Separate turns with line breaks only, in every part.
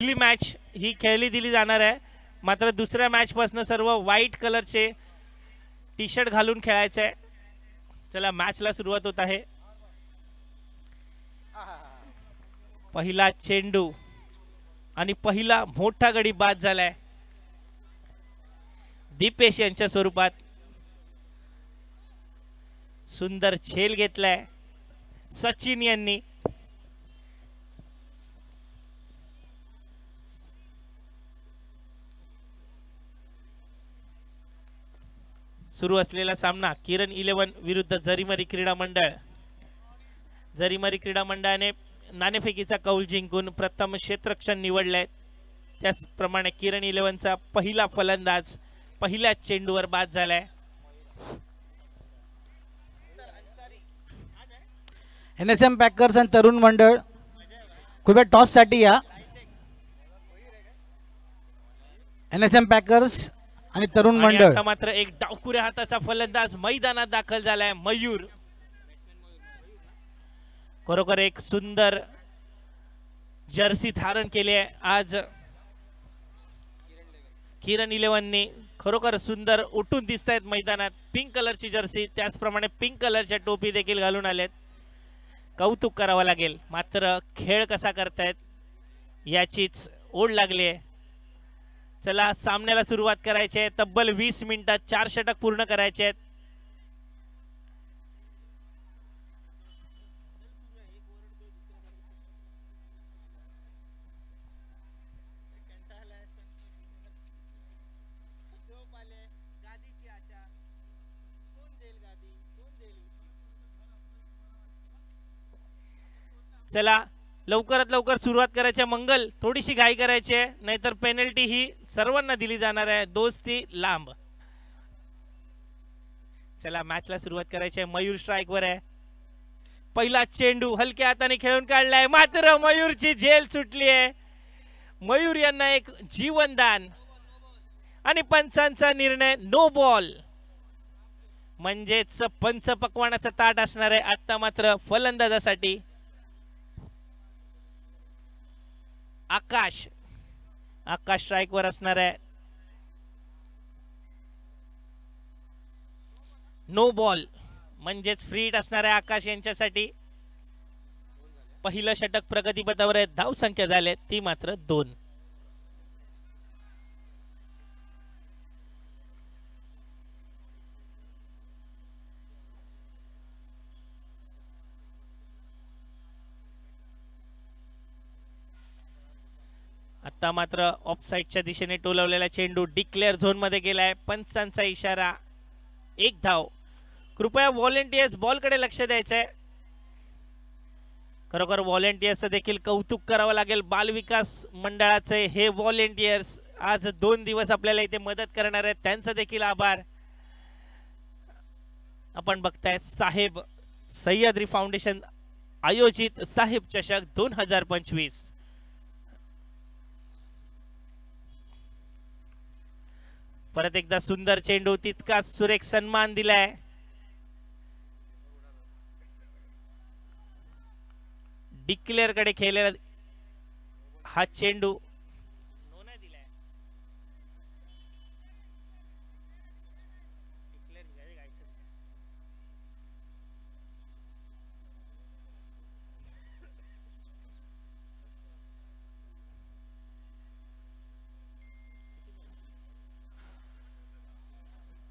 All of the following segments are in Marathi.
आपली मॅच ही खेळली दिली जाणार आहे, मात्र दुसऱ्या मॅच पासून सर्व व्हाईट कलरचे टी शर्ट घालून खेळायचं आहे. चला मॅचला सुरुवात होत आहे. पहिला चेंडू आणि पहिला मोठा गडी बाद झालाय दीपेश यांच्या स्वरूपात. सुंदर झेल घेतलाय सचिन यांनी. सुरू असलेला सामना किरण 11 विरुद्ध जरीमरी क्रीडा मंडळ. जरीमरी क्रीडा मंडळाने नाणेफेकीचा कौल जिंकून प्रथम क्षेत्ररक्षण निवडले. त्याचप्रमाणे किरण 11चा पहिला फलंदाज पहिल्याच चेंडूवर बाद झालाय.
NSM पॅकर्स आणि तरुण मंडळ कृपया टॉस साठी या. NSM पॅकर्स आणि तरुण मंडळ.
आता मात्र एक डावकुऱ्या हाताचा फलंदाज मैदानात दाखल झालाय मयूर. खरोखर एक सुंदर जर्सी धारण केली आहे आज किरण 11ने. खरोखर सुंदर उठून दिसत आहेत मैदानात. पिंक कलरची जर्सी त्याचप्रमाणे पिंक कलरच्या टोपी देखील घालून आलेत. कौतुक करावं लागेल. मात्र खेळ कसा करतायत याचीच ओढ लागली आहे. चला सामन्याला सुरुवात करायची आहे. तब्बल 20 मिनिटात 4 षटक पूर्ण करायचे आहेत. चला लवकरात लवकर सुरुवात करायची आहे. मंगल थोडीशी घाई करायची आहे, नाहीतर पेनल्टी ही सर्वांना दिली जाणार आहे. दोस्ती लांब. चला मॅचला सुरुवात करायची आहे. मयूर स्ट्राइक वर आहे. पहिला चेंडू हलक्या हाताने खेळून काढलाय, मात्र मयूरची झेल सुटली आहे. मयूर यांना एक जीवनदान आणि पंचांचा निर्णय नो बॉल. म्हणजेच पंच पकवानाचा ताट असणार आहे आता मात्र फलंदाजासाठी. आकाश स्ट्राइक वर असणार आहे. नो बॉल म्हणजेच फ्री हिट असणार आहे आकाश यांच्यासाठी. पहिलं षटक प्रगतीपथावर आहे. धाव संख्या झाली ती मात्र 2. आता मात्र ऑफसाइडच्या दिशेने टोलवलेला चेंडू डिक्लेअर झोन मध्ये गेलाय. पंचांचा इशारा. 1 धाव. कृपया व्हॉलेंटियर्स बॉल कडे लक्ष द्यायचंय. खरोखर व्हॉलेंटियर्सचं देखील कौतुक करावं लागेल. बाल विकास मंडळाचे हे व्हॉलेंटियर्स आज 2 दिवस आपल्याला इथे मदत करणार आहेत. त्यांचा देखील आभार. आपण बघताय साहेब सह्याद्री फाउंडेशन आयोजित साहेब चषक 2025. परत एकदा सुंदर चेंडू, तितकाच सुरेख सन्मान दिलाय. डिक्लेअर कडे खेळलेला हा चेंडू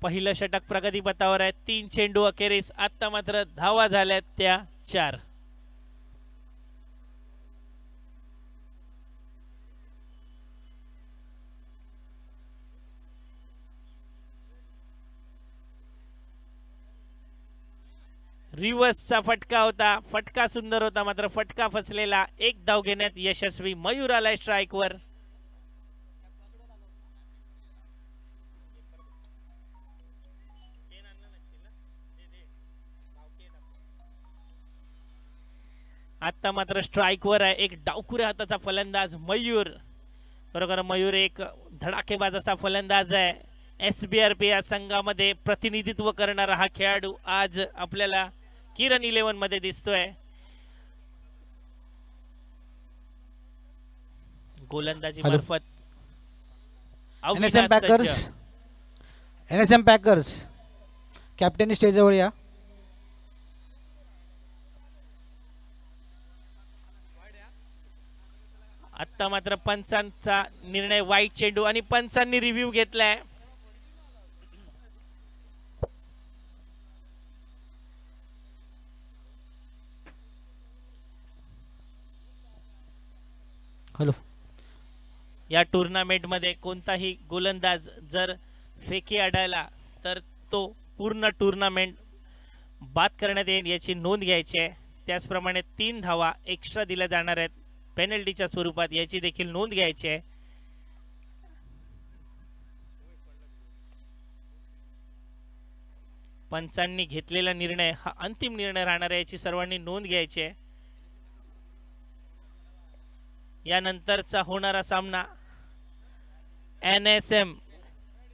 पहिलं षटक प्रगतीपथावर आहे. 3 चेंडू अखेरीस. आता मात्र धावा झाल्यात त्या 4. रिव्हर्सचा फटका होता. फटका सुंदर होता, मात्र फटका फसलेला. 1 धाव घेण्यात यशस्वी. मयूर आलाय स्ट्राइक वर. आता मात्र स्ट्राइक वर आहे एक डावकुऱ्या हाताचा फलंदाज मयूर. बरोबर, मयूर एक धडाकेबाज असा फलंदाज आहे. SBRP या संघामध्ये प्रतिनिधित्व करणारा हा खेळाडू आज आपल्याला किरण 11 मध्ये दिसतोय. गोलंदाजी
हॅलो.
मार्फत
NSM
अविनाश
पॅकर्स
सज्ज.
NSM पॅकर्स कॅप्टन स्टेजजवळ या.
आता मात्र पंचांचा निर्णय वाईट चेंडू आणि पंचांनी रिव्ह्यू घेतलाय.
हॅलो.
या टुर्नामेंट मध्ये कोणताही गोलंदाज जर फेकी आढळला तर तो पूर्ण टुर्नामेंट बाद करण्यात येईल याची नोंद घ्यायची आहे. त्याचप्रमाणे 3 धावा एक्स्ट्रा दिल्या जाणार आहेत पेनल्टीच्या स्वरूपात, याची देखील नोंद घ्यायची आहे. पंचांनी घेतलेला निर्णय हा अंतिम निर्णय राहणार आहे याची सर्वांनी नोंद घ्यायची आहे. यानंतरचा होणारा सामना NSM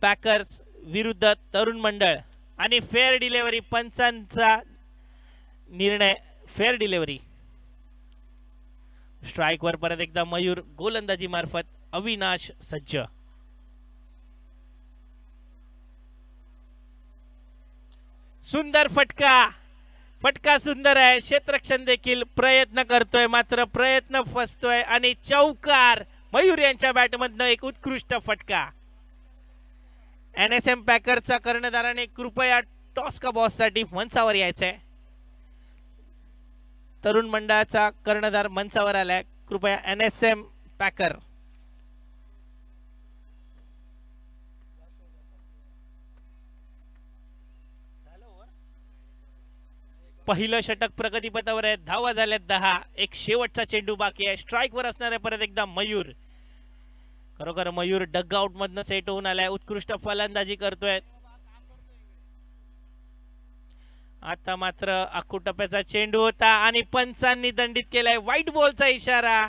पॅकर्स विरुद्ध तरुण मंडळ आणि फेअर डिलिव्हरी. पंचांचा निर्णय फेअर डिलिव्हरी. स्ट्राईकवर परत एकदा मयूर, गोलंदाजी मार्फत अविनाश सज्ज. सुंदर फटका सुंदर आहे. क्षेत्ररक्षण देखील प्रयत्न करतोय मात्र प्रयत्न फसतोय आणि चौकार. मयूर यांच्या बॅटमधनं एक उत्कृष्ट फटका. NSM पॅकरचा कर्णधाराने कृपया टॉस का बॉस साठी मंचावर यायचंय. तरुण मंडळाचा कर्णधार मंचावर आलाय. कृपया NSM पॅकर. पहिलं षटक प्रगतीपथावर आहे. धावा झाल्यात 10. एक शेवटचा चेंडू बाकी आहे. स्ट्राईकवर असणार आहे परत एकदा मयूर. खरोखर मयूर डगआउट मधनं सेट होऊन आलाय. उत्कृष्ट फलंदाजी करतोय. आता मात्र आखूटप्प्याचा चेंडू होता आणि पंचांनी दंडित केलाय. व्हाईट बॉलचा इशारा.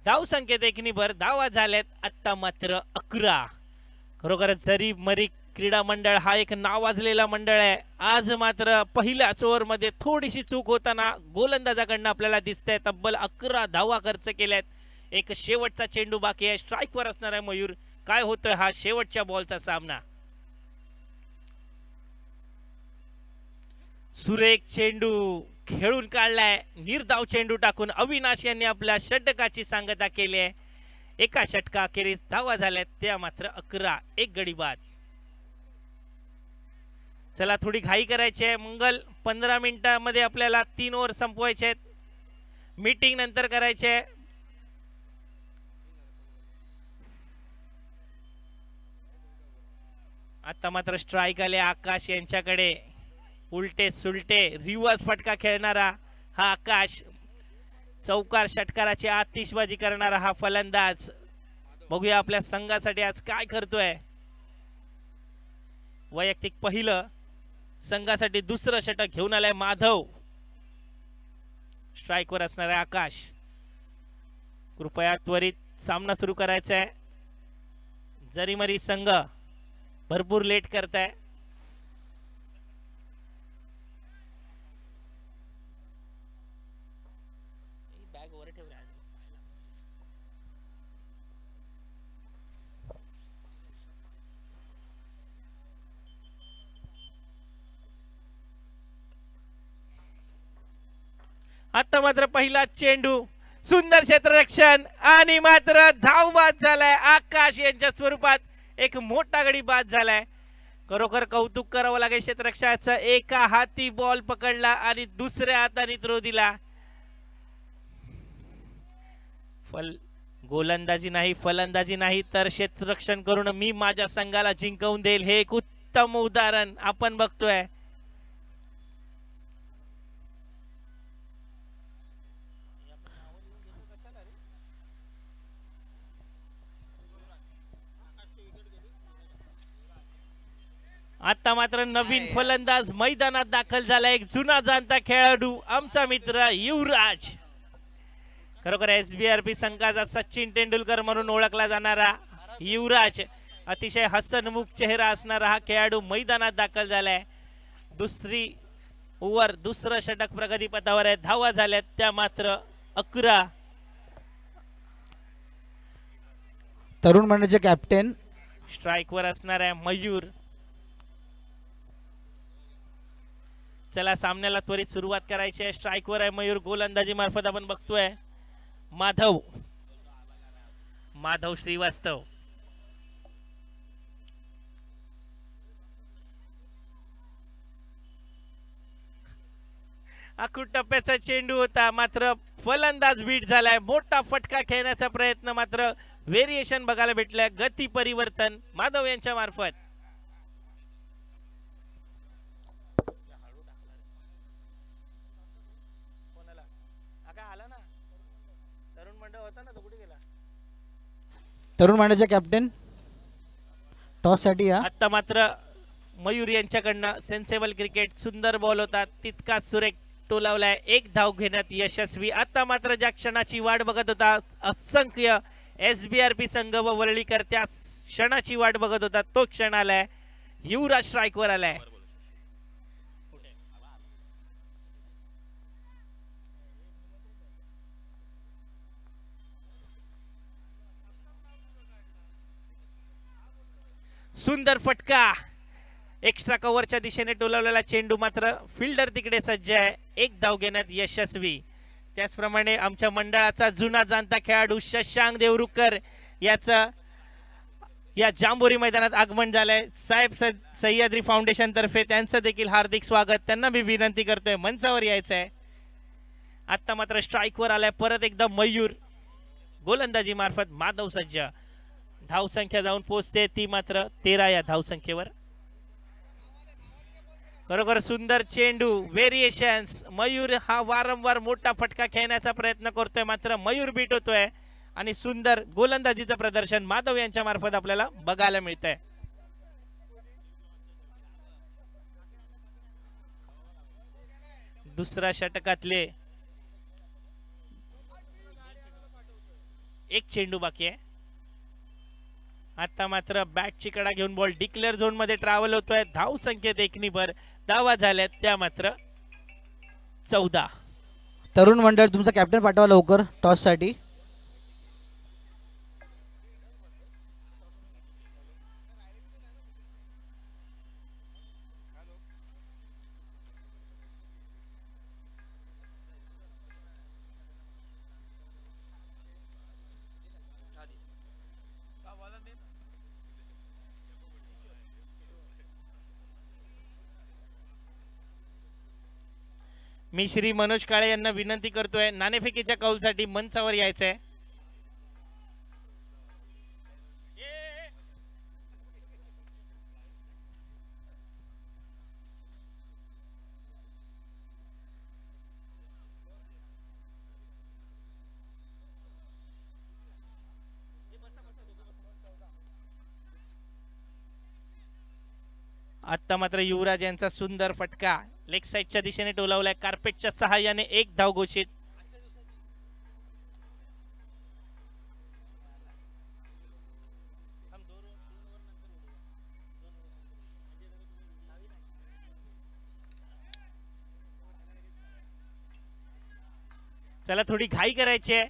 धाव संख्येत 1 भर. धावा झाल्यात आता मात्र 11. खरोखर जरी मरी क्रीडा मंडळ हा एक नावाजलेला मंडळ आहे. आज मात्र पहिल्याच ओव्हर मध्ये थोडीशी चूक होताना गोलंदाजाकडनं आपल्याला दिसतंय. तब्बल 11 धावा खर्च केल्यात. एक शेवटचा चेंडू बाकी आहे. स्ट्राईकवर असणार आहे मयूर. काय होतोय हा शेवटच्या बॉलचा सामना. सुरेख चेंडू खेळून काढलाय. निर्धाव चेंडू टाकून अविनाश यांनी आपल्या षटकाची सांगता केली आहे. एका षटका अखेरीस धावा झाल्यात त्या मात्र 11. एक गडी बाद. चला थोडी घाई करायची आहे. मंगल 15 मिनिटांमध्ये आपल्याला 3 ओव्हर संपवायचे आहेत. मीटिंग नंतर करायचे आहे. आता मात्र स्ट्राईक आले आकाश यांच्याकडे. उलटे सुलटे रिवर्स फटका खेळणारा हा आकाश. चौकार षटकाराची आतिषबाजी करणारा हा फलंदाज. बघूया आपल्या संघासाठी आज काय करतोय. वैयक्तिक पहिलं, संघासाठी दुसरं षटक घेऊन आलाय माधव. स्ट्राईकवर असणार आहे आकाश. कृपया त्वरित सामना सुरू करायचा आहे. जरीमरी संघ भरपूर लेट करताय. आता मात्र पहिला चेंडू. सुंदर क्षेत्ररक्षण आणि मात्र धाव बाद झालाय. आकाश यांच्या स्वरूपात एक मोठा गडी बाद झालाय. खरोखर कौतुक करावं लागेल क्षेत्ररक्षणाचं. एका हाती बॉल पकडला आणि दुसऱ्या हाताने थ्रो दिला. गोलंदाजी नाही, फलंदाजी नाही तर क्षेत्ररक्षण करून मी माझ्या संघाला जिंकवून देईल, हे एक उत्तम उदाहरण आपण बघतोय. आता मात्र नवीन फलंदाज मैदानात दाखल झाला. एक जुना जाणता खेळाडू आमचा मित्र युवराज. खरोखर SBRP संघाचा सचिन तेंडुलकर म्हणून ओळखला जाणारा युवराज. अतिशय हसनमुख चेहरा असणारा हा खेळाडू मैदानात दाखल झालाय. दुसरी ओव्हर, दुसरं षटक प्रगतीपथावर आहे. धावा झाल्यात त्या मात्र 11.
तरुण मंडळाचे कॅप्टन
स्ट्राइक वर असणार आहे मयूर. चला सामन्याला त्वरित सुरुवात करायची आहे. स्ट्राइक वर आहे मयूर. गोलंदाजी मार्फत आपण बघतोय माधव श्रीवास्तव. आखूड टप्प्याचा चेंडू होता मात्र फलंदाज बीट झालाय. मोठा फटका खेळण्याचा प्रयत्न मात्र व्हेरिएशन बघायला भेटलंय. गती परिवर्तन माधव यांच्या मार्फत.
तरुण मंडळाचे कॅप्टन टॉस साठी या.
आता मात्र मयूर यांच्याकडनं सेन्सेबल क्रिकेट. सुंदर बॉल होता तितकाच सुरेख टोलावलाय. एक धाव घेण्यात यशस्वी. आता मात्र ज्या क्षणाची वाट बघत होता असंख्य SBRP संघ व वरळीकर, त्या क्षणाची वाट बघत होता तो क्षण आलाय. युवराज स्ट्राइक वर आलाय. सुंदर फटका. एक्स्ट्रा कव्हरच्या दिशेने टोलावलेला चेंडू मात्र फिल्डर तिकडे सज्ज आहे. एक धाव घेण्यात यशस्वी. त्याचप्रमाणे आमच्या मंडळाचा जुना जाणता खेळाडू शशांक देवरुखकर याचं या जांभोरी मैदानात आगमन झालंय. साहेब सह्याद्री फाउंडेशन तर्फे त्यांचं देखील हार्दिक स्वागत. त्यांना मी विनंती करतोय मंचावर यायचं आहे. आता मात्र स्ट्राइक वर आलाय परत एकदा मयूर. गोलंदाजी मार्फत माधव सज्ज. धाव संख्या जाऊन पोहोचते ती मात्र 13 या धाव संख्येवर. खरोखर सुंदर चेंडू. व्हेरिएशन्स. मयूर हा वारंवार मोठा फटका खेळण्याचा प्रयत्न करतोय मात्र मयूर बीट होतोय आणि सुंदर गोलंदाजीचं प्रदर्शन माधव यांच्या मार्फत आपल्याला बघायला मिळतंय. दुसऱ्या षटकातले एक चेंडू बाकी आहे. आता मात्र बॅटची कडा घेऊन बॉल डिक्लेअर झोन मध्ये ट्रॅव्हल होतोय. धाव संख्येत एकनीभर धावा झाल्यात त्या मात्र 14.
तरुण मंडळ तुमचा कॅप्टन पाठवा लवकर टॉस साठी.
मी श्री मनोज काळे यांना विनंती करतोय नाणेफेकीच्या कौलसाठी मंचावर यायचंय. आता मात्र युवराज यांचा सुंदर फटका लेग साइडच्या दिशेने टोलावलाय. कार्पेटच्या सहाय्याने एक धाव घोषित. चला थोडी घाई करायची आहे.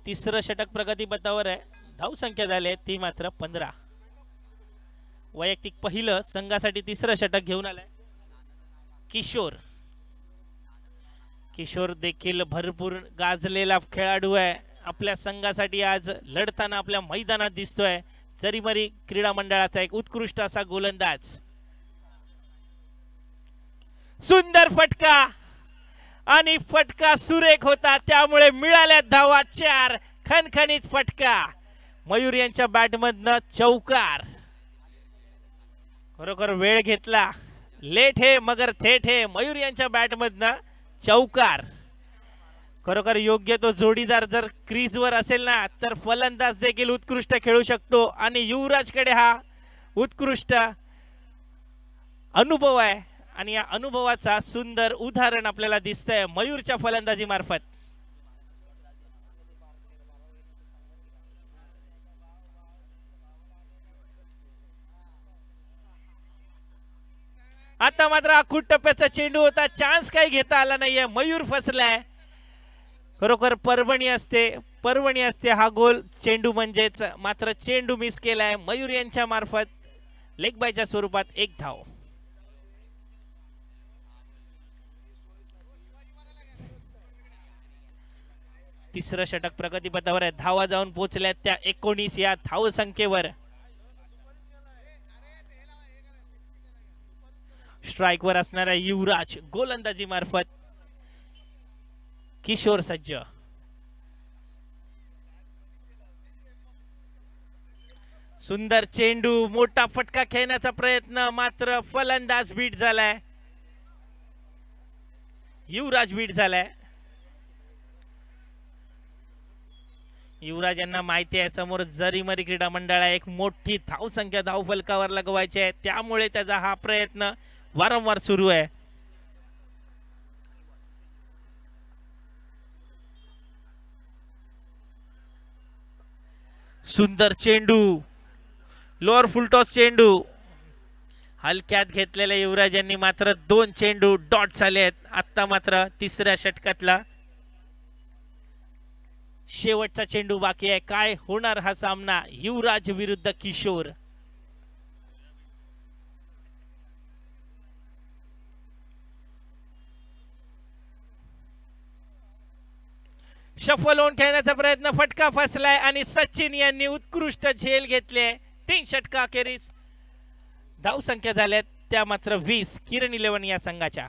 तिसरं षटक प्रगती पथावर आहे. धाव संख्या झाली ती मात्र 15. वैयक्तिक पहिलं संघासाठी तिसरं षटक घेऊन आलाय किशोर देखील भरपूर गाजलेला खेळाडू आहे. आपल्या संघासाठी आज लढताना आपल्या मैदानात दिसतोय. जरीमरी क्रीडा मंडळाचा एक उत्कृष्ट असा गोलंदाज. सुंदर फटका आणि फटका सुरेख होता त्यामुळे मिळाल्या धावा 4. खणखणीत फटका. मयूर यांच्या बॅटमधनं चौकार. खरोखर वेळ घेतला. लेट है मगर थेट है. मयूर यांच्या बॅटमधनं चौकार. खरोखर योग्य तो जोडीदार जर क्रीजवर असेल ना तर फलंदाज देखील उत्कृष्ट खेळू शकतो आणि युवराजकडे हा उत्कृष्ट अनुभव आहे आणि या अनुभवाचा सुंदर उदाहरण आपल्याला दिसतंय मयूरच्या फलंदाजी मार्फत. आता मात्र आखूड टप्प्याचा चेंडू होता. चान्स काही घेता आला नाहीये. मयूर फसलाय. खरोखर परभणी असते पर्वणी असते हा गोल चेंडू म्हणजेच, मात्र चेंडू मिस केलाय मयूर यांच्या मार्फत लेग बायच्या स्वरूपात 1 धाव. तिसरं षटक प्रगतीपथावर आहे. धावा जाऊन पोहोचल्यात त्या 19 या धाव संख्येवर. स्ट्राईकवर असणारा युवराज गोलंदाजी मार्फत किशोर सज्ज. सुंदर चेंडू, मोठा फटका खेळण्याचा प्रयत्न, मात्र फलंदाज बीट झालाय. युवराज बीट झालाय. युवराज यांना माहिती आहे समोर जरीमरी क्रीडा मंडळ एक मोठी धावसंख्या धाव फलकावर लगवायची आहे, त्यामुळे त्याचा हा प्रयत्न वारंवार सुरू आहे. सुंदर चेंडू, लोअर फुलटॉस चेंडू हलक्यात घेतलेल्या युवराज यांनी मात्र 2 चेंडू डॉट झाले आहेत. आता मात्र तिसऱ्या षटकातला शेवटचा चेंडू बाकी आहे. काय होणार हा सामना युवराज विरुद्ध किशोर. शफल होऊन खेळण्याचा प्रयत्न, फटका फसलाय आणि सचिन यांनी उत्कृष्ट झेल घेतले. 3 षटका अखेरीस धाव संख्या झाल्यात त्या मात्र 20 किरण 11 या संघाच्या.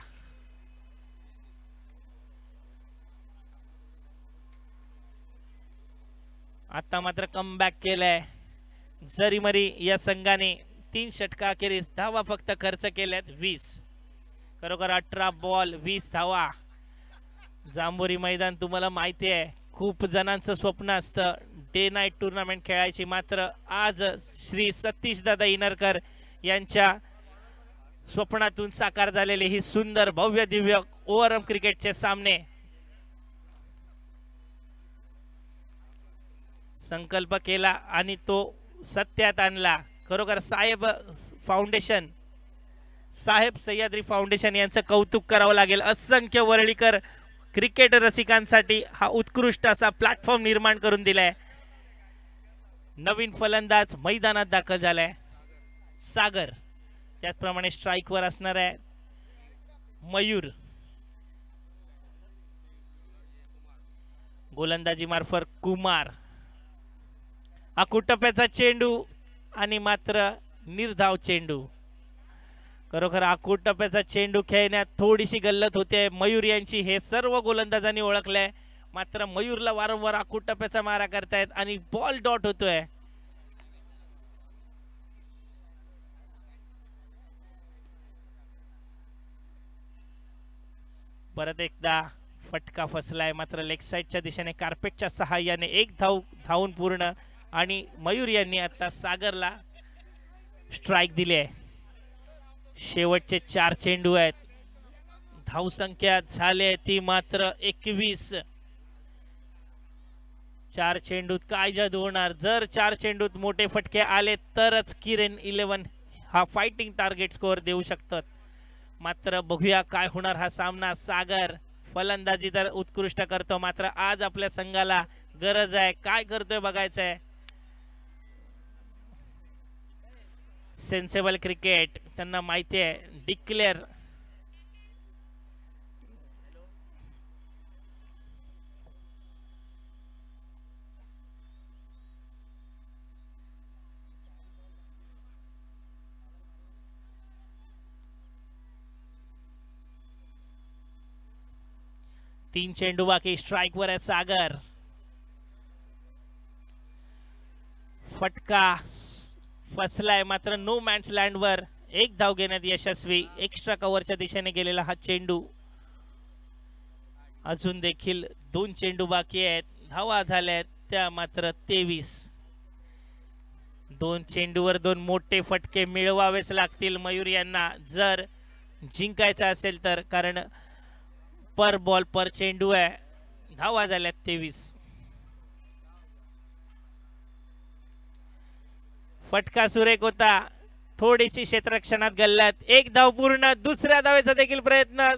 आता मात्र कमबॅक केलाय जरीमरी या संघाने. 3 षटका अखेरीस धावा फक्त खर्च केल्यात 20. खरोखर 18 बॉल 20 धावा. जांभोरी मैदान तुम्हाला माहिती आहे खूप जणांचं स्वप्न असतं डे नाईट टूर्नामेंट खेळायची, मात्र आज श्री सतीश दादा इनरकर यांच्या स्वप्नातून साकार झालेले ही सुंदर भव्य दिव्य ओव्हरआर्म क्रिकेटचे सामने. संकल्प केला आणि तो सत्यात आणला. खरोखर साहेब सह्याद्री फाउंडेशन यांचं कौतुक करावं लागेल. असंख्य वरळीकर क्रिकेट रसिकांसाठी हा उत्कृष्ट असा प्लॅटफॉर्म निर्माण करून दिलाय. नवीन फलंदाज मैदानात दाखल झालाय सागर. त्याचप्रमाणे स्ट्राईकवर असणार आहे मयूर. गोलंदाजी मार्फत कुमार. आकुटप्याचा चेंडू आणि मात्र निर्धाव चेंडू. खरोखर आकुटप्याचा चेंडू खेळण्यात थोडीशी गल्लत होते मयूर यांची, हे सर्व गोलंदाजांनी ओळखलंय. मात्र मयूरला वारंवार आकुटप्याचा मारा करतायत आणि बॉल डॉट होतोय. परत एकदा फटका फसलाय, मात्र लेग साइडच्या दिशेने कार्पेटच्या सहाय्याने 1 धाव धावून पूर्ण. आणि मयूर यांनी आता सागरला स्ट्राइक दिली आहे. शेवटचे 4 चेंडू आहेत. धावसंख्या झाली ती मात्र 21. 4 चेंडूत काय जादू होणार. जर 4 चेंडूत मोठे फटके आले तरच किरण 11 हा फाइटिंग टार्गेट स्कोअर देऊ शकतात. मात्र बघूया काय होणार हा सामना. सागर फलंदाजी तर उत्कृष्ट करतो, मात्र आज आपल्या संघाला गरज आहे काय करतोय बघायचं आहे. सेन्सेबल क्रिकेट त्यांना माहिती आहे. डिक्लेअर तीन चेंडू बाकी. स्ट्राइक वर आहे सागर. फटका फसलाय, मात्र नो मॅन्स लँड वर 1 धाव घेण्यात यशस्वी. एक्स्ट्रा कव्हरच्या दिशेने गेलेला हा चेंडू. अजून देखील 2 चेंडू बाकी आहेत. धावा झाल्यात त्या मात्र 23. 2 चेंडूवर 2 मोठे फटके मिळवावेच लागतील मयूर यांना जर जिंकायचं असेल तर, कारण पर बॉल पर चेंडू आहे. धावा झाल्यात 23. फटका सुरेख होता, थोडीशी क्षेत्ररक्षणात गल्लत. 1 धाव पूर्ण. दुसऱ्या धावेचा देखील प्रयत्न.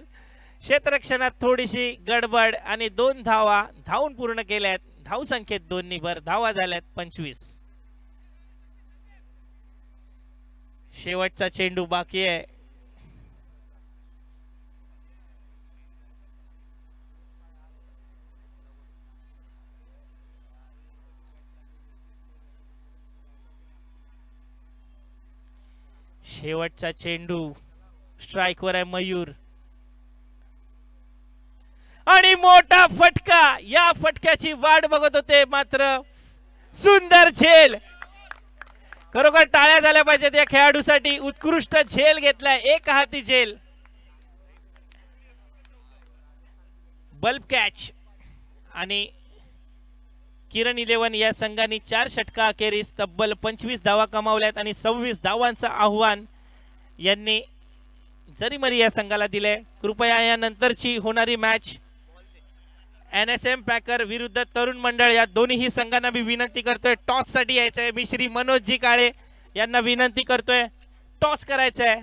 क्षेत्ररक्षणात थोडीशी गडबड आणि 2 धावा धावून पूर्ण केल्यात. धाव संख्येत 2 ने भर. धावा झाल्यात 25. शेवटचा चेंडू बाकी आहे. शेवटचा चेंडू स्ट्राइक वर आहे मयूर आणि मोठा फटका. या फटक्याची वाट बघत होते मात्र सुंदर झेल. खरोखर टाळ्या झाल्या पाहिजेत या खेळाडूसाठी. उत्कृष्ट झेल घेतलाय, एक हाती झेल. Bulb catch. आणि किरण 11 या संघाने 4 षटका अखेरीस तब्बल 25 धावा कमावल्यात आणि 26 धावांचं आव्हान यांनी जरीमरी या संघाला दिले. कृपया या नंतरची होणारी मॅच NSM पॅकर विरुद्ध तरुण मंडळ या दोन्ही संघांना मी विनंती करतोय टॉस साठी यायचंय. मी श्री मनोजजी काळे यांना विनंती करतोय टॉस करायचंय.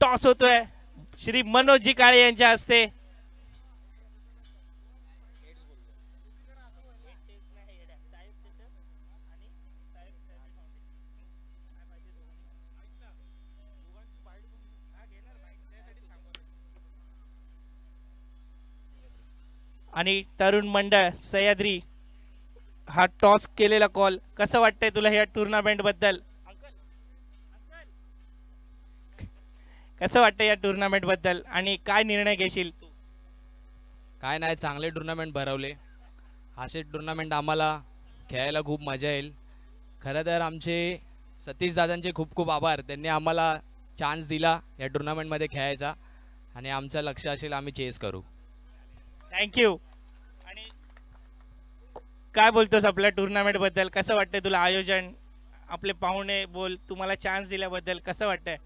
टॉस होतोय श्री मनोजजी काळे यांच्या हस्ते. आणि तरुण मंडळ सह्याद्री हा टॉस केलेला कॉल कसं वाटतंय तुला या टुर्नामेंट बद्दल? कसं वाटतं या टुर्नामेंट बद्दल आणि काय निर्णय घेशील तू?
काय नाही, चांगले टुर्नामेंट भरवले. असे टुर्नामेंट आम्हाला खेळायला खूप मजा येईल. खरं तर आमचे सतीश दादांचे खूप खूप आभार. त्यांनी आम्हाला चान्स दिला या टुर्नामेंटमध्ये खेळायचा आणि आमचं लक्ष असेल आम्ही चेस करू.
थँक्यू. आणि काय बोलतोस आपल्या टुर्नामेंट बद्दल? कसं वाटतंय तुला आयोजन? आपले पाहुणे बोल, तुम्हाला चान्स दिल्याबद्दल कसं वाटतंय?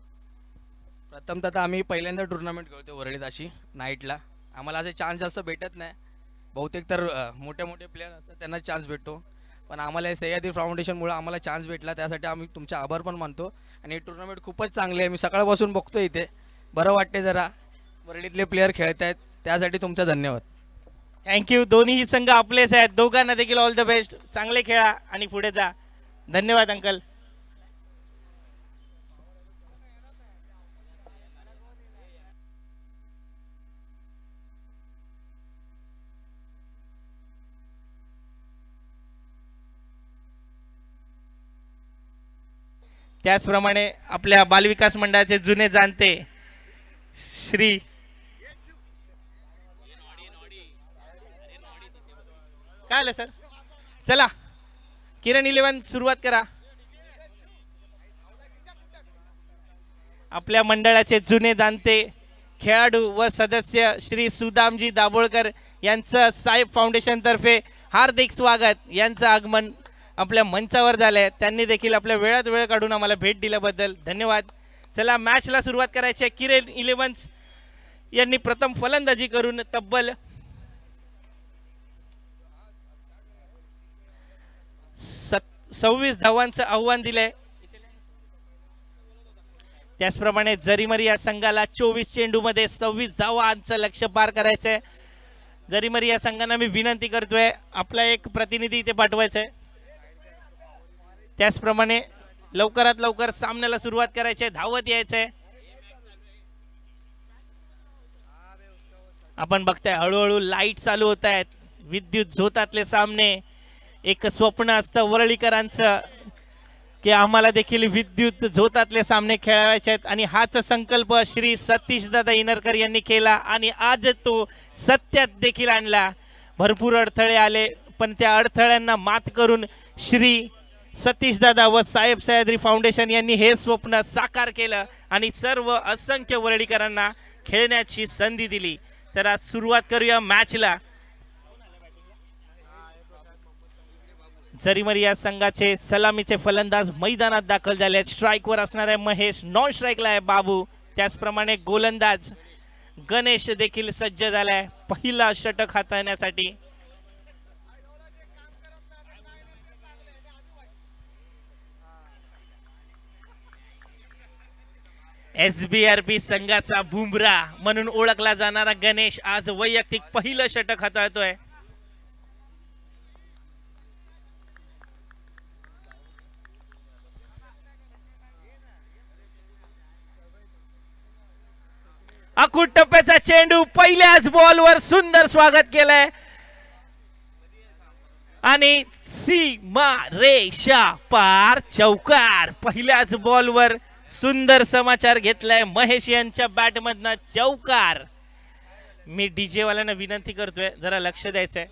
प्रथमतः आम्ही पहिल्यांदा टुर्नामेंट खेळतो वरळीत अशी नाईटला. आम्हाला असे चान्स जास्त भेटत नाही. बहुतेक तर मोठे मोठे प्लेयर असतात त्यांना चान्स भेटतो, पण आम्हाला सह्याद्री फाउंडेशनमुळे आम्हाला चान्स भेटला. त्यासाठी आम्ही तुमचे आभार पण मानतो. आणि हे टुर्नामेंट खूपच चांगले आहे. मी सकाळपासून बघतो इथे, बरं वाटते जरा वरळीतले प्लेयर खेळत आहेत, त्यासाठी तुमचा धन्यवाद.
थँक्यू. दोन्ही संघ आपलेच आहेत. दोघांना देखील ऑल द बेस्ट. चांगले खेळा आणि पुढे जा. धन्यवाद अंकल. त्याचप्रमाणे आपल्या बालविकास मंडळाचे जुने जाणते श्री काय आलं सर? चला किरण 11 सुरुवात करा. आपल्या मंडळाचे जुने जाणते खेळाडू व सदस्य श्री सुदामजी दाभोळकर यांचं साहेब फाउंडेशन तर्फे हार्दिक स्वागत. यांचं आगमन आपल्या मंचावर झालंय. त्यांनी देखील आपल्या वेळात वेळ काढून आम्हाला भेट दिल्याबद्दल धन्यवाद. चला मॅचला सुरुवात करायची आहे. किरण 11 यांनी प्रथम फलंदाजी करून तब्बल 26 धावांचं आव्हान दिलंय. त्याचप्रमाणे जरीमरी या संघाला 24 चेंडूमध्ये 26 धावांचं लक्ष्य पार करायचंय. जरीमरी या संघांना मी विनंती करतोय आपला एक प्रतिनिधी इथे पाठवायचा आहे. त्याचप्रमाणे लवकरात लवकर सामन्याला सुरुवात करायची आहे. धावत यायचंय. आपण बघताय हळूहळू लाईट चालू होत आहेत. विद्युत झोतातले सामने एक स्वप्न असतं वरळीकरांचं की आम्हाला देखील विद्युत झोतातले सामने खेळायचे आहेत. आणि हाच संकल्प श्री सतीश दादा इनरकर यांनी केला आणि आज तो सत्यात देखील आणला. भरपूर अडथळे आले पण त्या अडथळ्यांना मात करून श्री सतीश दादा व साहेब सह्याद्री फाउंडेशन यांनी हे स्वप्न साकार केलं आणि सर्व असंख्य वरळीकरांना खेळण्याची संधी दिली. तर आज सुरुवात करूया मॅचला. जरीमरी या संघाचे सलामीचे फलंदाज मैदानात दाखल झाले आहेत. स्ट्राईकवर असणार आहे महेश, नॉन स्ट्राईकला आहे बाबू, त्याचप्रमाणे गोलंदाज गणेश देखील सज्ज झालाय पहिला षटक हाताळण्यासाठी. SBRP संघाचा बुमरा म्हणून ओळखला जाणारा गणेश आज वैयक्तिक पहिलं षटक हाताळतोय. अकुट टप्प्याचा चेंडू पहिल्याच बॉलवर सुंदर स्वागत केलंय आणि सीमा रेषा पार चौकार. पहिल्याच बॉलवर सुंदर समाचार घेतलाय महेश यांच्या बॅटमधनं चौकार. मी डीजे वाल्यांना विनंती करतोय जरा लक्ष द्यायचंय.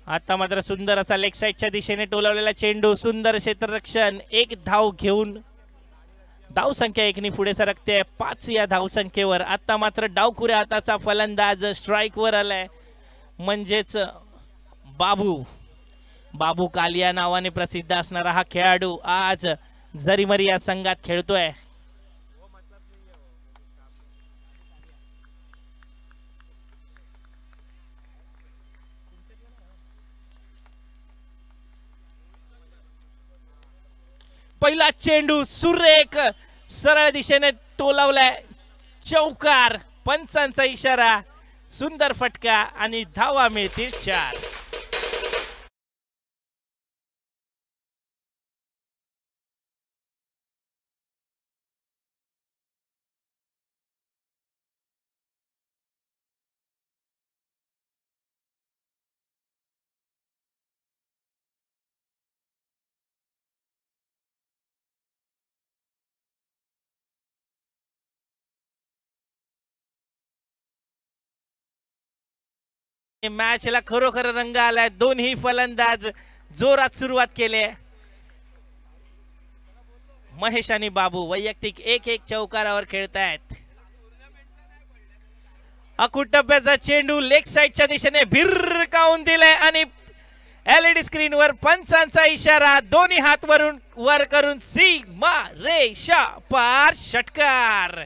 आता मात्र सुंदर असा लेग साइडच्या दिशेने टोलवलेला चेंडू, सुंदर क्षेत्ररक्षण, एक धाव घेऊन धाव संख्या 1 पुढे सरकते 5 या धाव संख्येवर. आता मात्र डावखुऱ्या हाताचा फलंदाज स्ट्राइक वर आलाय म्हणजेच बाबू कालिया नावाने प्रसिद्ध असणारा हा खेळाडू आज जरीमरी या संघात खेळतोय. पहिला चेंडू सुरेख सरळ दिशेने टोलावलाय चौकार. पंचांचा इशारा, सुंदर फटका आणि धावा मिळतील 4. मॅचला खरोखर रंग आलाय. दोन्ही फलंदाज जोरात सुरुवात केली. महेश आणि बाबू वैयक्तिक 1-1 चौकारावर खेळतायत. अकुट टप्प्याचा चेंडू लेग साइडच्या दिशेने भिरकावून दिलाय आणि LED स्क्रीनवर पंचांचा इशारा. दोन्ही हात वरून वर करून सीमा रेषा पार षटकार.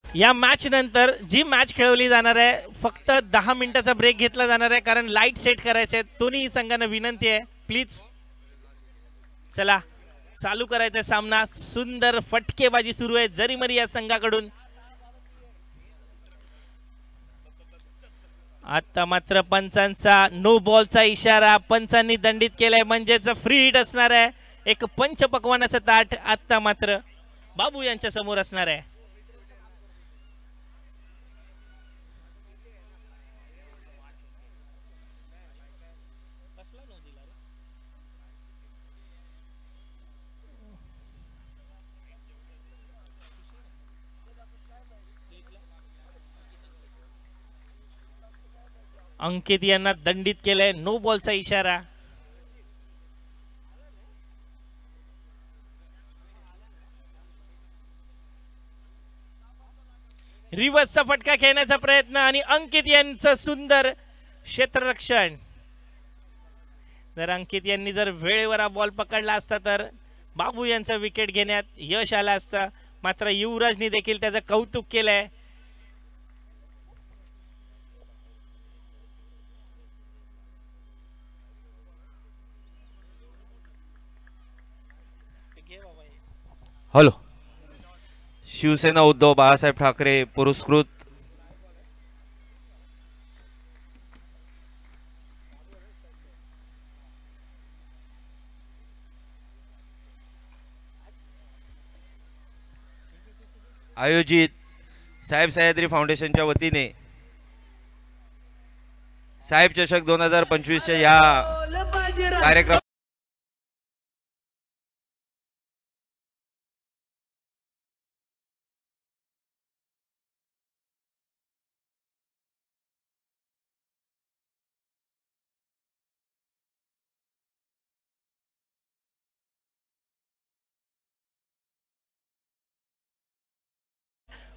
या मॅच नंतर जी मॅच खेळवली जाणार आहे फक्त 10 मिनिटाचा ब्रेक घेतला जाणार आहे कारण लाईट सेट करायचे आहेत. दोन्ही संघांना विनंती आहे प्लीज चला चालू करायचा सामना. सुंदर फटकेबाजी सुरू आहे जरीमरी या संघाकडून. आता मात्र पंचांचा नो बॉलचा इशारा पंचांनी दंडित केलाय म्हणजेच फ्री हिट असणार आहे. एक पंच पकवानाचं ताट आता मात्र बाबू यांच्या समोर असणार आहे. अंकित यांना दंडित केलंय नो बॉलचा इशारा. रिव्हर्सचा फटका खेळण्याचा प्रयत्न आणि अंकित यांचं सुंदर क्षेत्ररक्षण. जर अंकित यांनी जर वेळेवर हा बॉल पकडला असता तर बाबू यांचं विकेट घेण्यात यश आलं असतं. मात्र युवराजनी देखील त्याचं कौतुक केलंय.
हॅलो. शिवसेना उद्धव बाळासाहेब ठाकरे पुरस्कृत आयोजित साहेब सह्याद्री फाउंडेशनच्या वतीने साहेब चषक 2025च्या या कार्यक्रम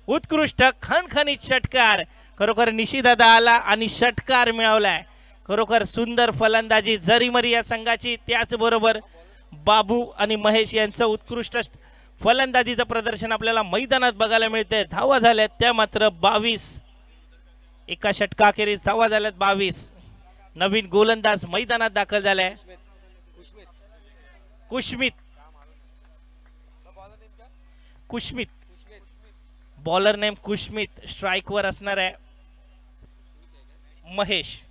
उत्कृष्ट खणखणीत षटकार, खरोखर निशिदादा आला आणि षटकार मिळवलाय. खरोखर सुंदर फलंदाजी जरीमरी या संघाची, त्याचबरोबर बाबू आणि महेश यांचं उत्कृष्ट फलंदाजीचं प्रदर्शन आपल्याला मैदानात बघायला मिळते. धावा झाल्यात त्या मात्र 22, एका षटकाखेरीज धावा झाल्यात 22. नवीन गोलंदाज मैदानात दाखल झालाय Kushmit. Bowler name Kushmit. Strike वर असणार आहे महेश.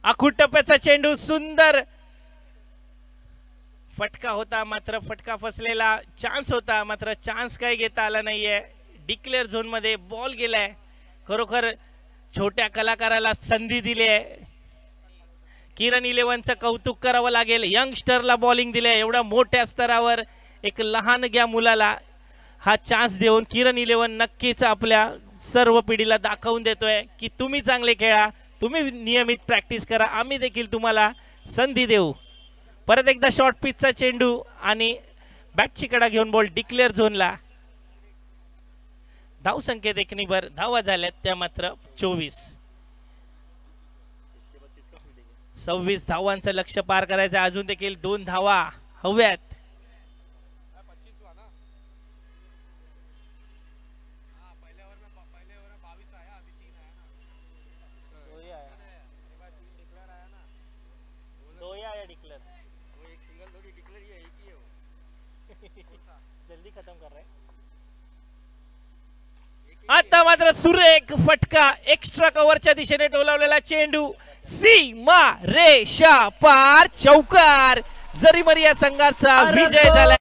आखूड टप्प्याचा चेंडू, सुंदर फटका होता, मात्र फटका फसलेला. चान्स होता, मात्र चान्स काही घेता आला नाहीये. डिक्लेअर झोन मध्ये बॉल गेलाय. खरोखर छोट्या कलाकाराला संधी दिली आहे. किरण 11चं कौतुक करावं लागेल. यंगस्टरला बॉलिंग दिले. एवढ्या मोठ्या स्तरावर एक लहानग्या मुलाला हा चान्स देऊन किरण 11 नक्कीच आपल्या सर्व पिढीला दाखवून देतोय की तुम्ही चांगले खेळा, तुम्ही नियमित प्रॅक्टिस करा, आम्ही देखील तुम्हाला संधी देऊ. परत एकदा शॉर्ट पिचचा चेंडू आणि बॅटची कडा घेऊन बॉल डिक्लेअर झोनला. धाव संख्येत एकनीभर धावा झाल्यात त्या मात्र 24. 26 धावांचं लक्ष्य पार करायचं. अजून देखील 2 धावा हव्यात. जल्दी खत्म कर रहे. आता मात्र सुरेख फटका, एक्स्ट्रा कव्हरच्या दिशेने डोलावलेला चेंडू, सीमा रेषा पार, चौकार. जरीमरी या संघाचा विजय झाला.